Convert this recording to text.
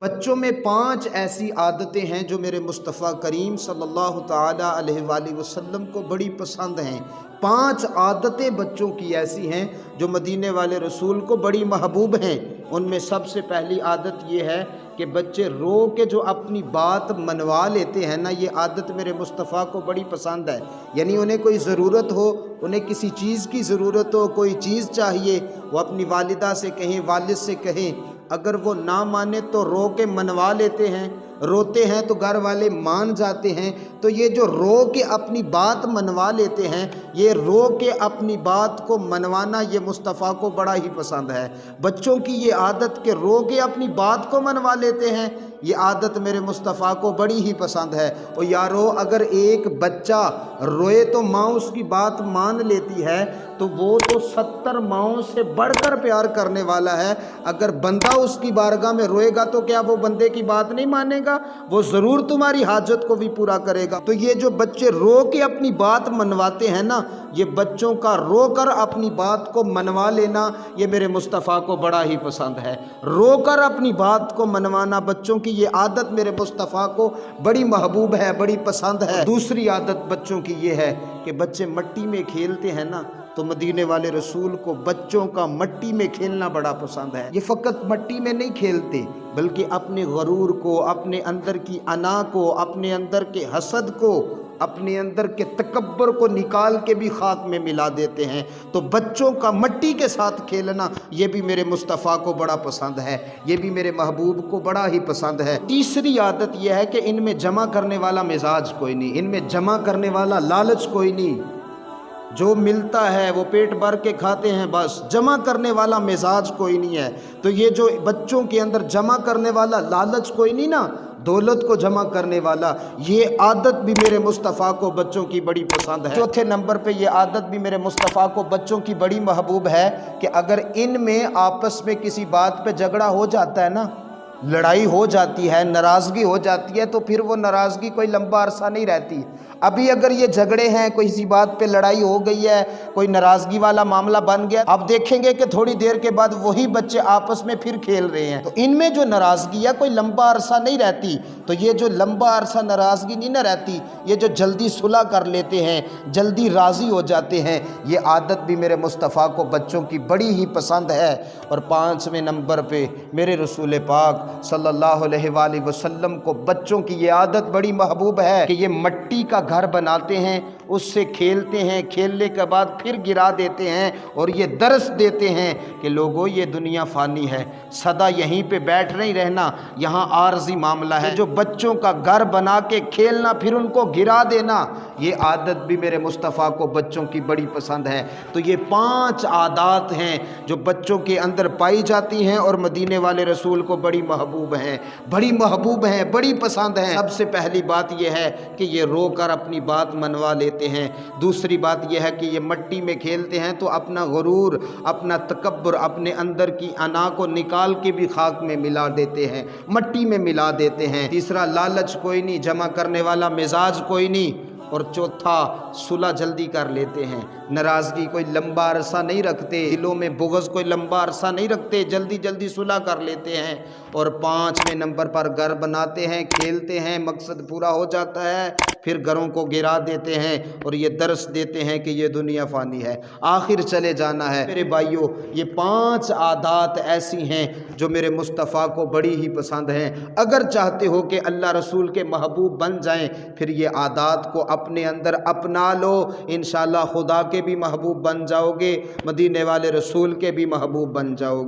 بچوں میں 5 ایسی عادتیں ہیں جو میرے مصطفیٰ کریم صلی اللہ تعالیٰ علیہ وآلہ وسلم کو بڑی پسند ہیں۔ 5 عادتیں بچوں کی ایسی ہیں جو مدینے والے رسول کو بڑی محبوب ہیں۔ ان میں سب سے پہلی عادت یہ ہے کہ بچے رو کے جو اپنی بات منوا لیتے ہیں نا، یہ عادت میرے مصطفیٰ کو بڑی پسند ہے۔ یعنی انہیں کوئی ضرورت ہو، انہیں کسی چیز کی ضرورت ہو، کوئی چیز چاہیے، وہ اپنی والدہ سے کہیں، والد سے کہیں، اگر وہ نہ مانے تو رو کے منوا لیتے ہیں، روتے ہیں تو گھر والے مان جاتے ہیں۔ تو یہ جو رو کے اپنی بات منوا لیتے ہیں، یہ رو کے اپنی بات کو منوانا یہ مصطفیٰ کو بڑا ہی پسند ہے۔ بچوں کی یہ عادت کہ رو کے اپنی بات کو منوا لیتے ہیں، یہ عادت میرے مصطفیٰ کو بڑی ہی پسند ہے۔ اور یارو، اگر ایک بچہ روئے تو ماں اس کی بات مان لیتی ہے، تو وہ تو 70 ماؤں سے بڑھ کر پیار کرنے والا ہے۔ اگر بندہ اس کی بارگاہ میں روئے گا تو کیا وہ بندے کی بات نہیں مانے گا؟ وہ ضرور تمہاری حاجت کو بھی پورا کرے گا۔ تو یہ جو بچے رو کے اپنی بات منواتے ہیں نا، یہ بچوں کا رو کر اپنی بات کو منوا لینا یہ میرے مصطفیٰ کو بڑا ہی پسند ہے۔ رو کر اپنی بات کو منوانا بچوں کی یہ عادت میرے مصطفیٰ کو بڑی محبوب ہے، بڑی پسند ہے۔ دوسری عادت بچوں کی یہ ہے کہ بچے مٹی میں کھیلتے ہیں نا، تو مدینے والے رسول کو بچوں کا مٹی میں کھیلنا بڑا پسند ہے۔ یہ فقط مٹی میں نہیں کھیلتے، بلکہ اپنے غرور کو، اپنے اندر کی انا کو، اپنے اندر کے حسد کو، اپنے اندر کے تکبر کو نکال کے بھی خاک میں ملا دیتے ہیں۔ تو بچوں کا مٹی کے ساتھ کھیلنا یہ بھی میرے مصطفیٰ کو بڑا پسند ہے، یہ بھی میرے محبوب کو بڑا ہی پسند ہے۔ تیسری عادت یہ ہے کہ ان میں جمع کرنے والا مزاج کوئی نہیں، ان میں جمع کرنے والا لالچ کوئی نہیں۔ جو ملتا ہے وہ پیٹ بھر کے کھاتے ہیں، بس جمع کرنے والا مزاج کوئی نہیں ہے۔ تو یہ جو بچوں کے اندر جمع کرنے والا لالچ کوئی نہیں نا، دولت کو جمع کرنے والا، یہ عادت بھی میرے مصطفیٰ کو بچوں کی بڑی پسند ہے۔ چوتھے نمبر پہ یہ عادت بھی میرے مصطفیٰ کو بچوں کی بڑی محبوب ہے کہ اگر ان میں آپس میں کسی بات پہ جھگڑا ہو جاتا ہے نا، لڑائی ہو جاتی ہے، ناراضگی ہو جاتی ہے، تو پھر وہ ناراضگی کوئی لمبا عرصہ نہیں رہتی۔ ابھی اگر یہ جھگڑے ہیں، کوئی سی بات پہ لڑائی ہو گئی ہے، کوئی ناراضگی والا معاملہ بن گیا، اب دیکھیں گے کہ تھوڑی دیر کے بعد وہی بچے آپس میں پھر کھیل رہے ہیں۔ تو ان میں جو ناراضگی ہے کوئی لمبا عرصہ نہیں رہتی۔ تو یہ جو لمبا عرصہ ناراضگی نہیں نہ رہتی، یہ جو جلدی صلح کر لیتے ہیں، جلدی راضی ہو جاتے ہیں، یہ عادت بھی میرے مصطفیٰ کو بچوں کی بڑی ہی پسند ہے۔ اور 5ویں نمبر پہ میرے رسول پاک صلی اللہ علیہ وآلہ وسلم کو بچوں کی یہ عادت بڑی محبوب ہے کہ یہ مٹی کا گھر بناتے ہیں، اس سے کھیلتے ہیں، کھیلنے کے بعد پھر گرا دیتے ہیں، اور یہ درس دیتے ہیں کہ لوگوں یہ دنیا فانی ہے، سدا یہیں پہ بیٹھ نہیں رہنا، یہاں عارضی معاملہ ہے۔ جو بچوں کا گھر بنا کے کھیلنا پھر ان کو گرا دینا، یہ عادت بھی میرے مصطفیٰ کو بچوں کی بڑی پسند ہے۔ تو یہ 5 عادات ہیں جو بچوں کے اندر پائی جاتی ہیں اور مدینے والے رسول کو بڑی محبوب ہیں، بڑی محبوب ہیں، بڑی پسند ہیں۔ سب سے پہلی بات یہ ہے کہ یہ رو کر اپنی بات منوا لیتے ہیں۔ دوسری بات یہ ہے کہ یہ مٹی میں کھیلتے ہیں تو اپنا غرور، اپنا تکبر، اپنے اندر کی انا کو نکال کے بھی خاک میں ملا دیتے ہیں، مٹی میں ملا دیتے ہیں۔ تیسرا، لالچ کوئی نہیں، جمع کرنے والا مزاج کوئی نہیں۔ اور چوتھا، صلح جلدی کر لیتے ہیں، ناراضگی کوئی لمبا عرصہ نہیں رکھتے، دلوں میں بغض کوئی لمبا عرصہ نہیں رکھتے، جلدی جلدی صلح کر لیتے ہیں۔ اور 5ویں نمبر پر گھر بناتے ہیں، کھیلتے ہیں، مقصد پورا ہو جاتا ہے، پھر گھروں کو گرا دیتے ہیں اور یہ درس دیتے ہیں کہ یہ دنیا فانی ہے، آخر چلے جانا ہے۔ میرے بھائیوں، یہ 5 عادات ایسی ہیں جو میرے مصطفیٰ کو بڑی ہی پسند ہیں۔ اگر چاہتے ہو کہ اللہ رسول کے محبوب بن جائیں، پھر یہ عادات کو اپنے اندر اپنا لو، انشاءاللہ خدا کے بھی محبوب بن جاؤ گے، مدینے والے رسول کے بھی محبوب بن جاؤ گے۔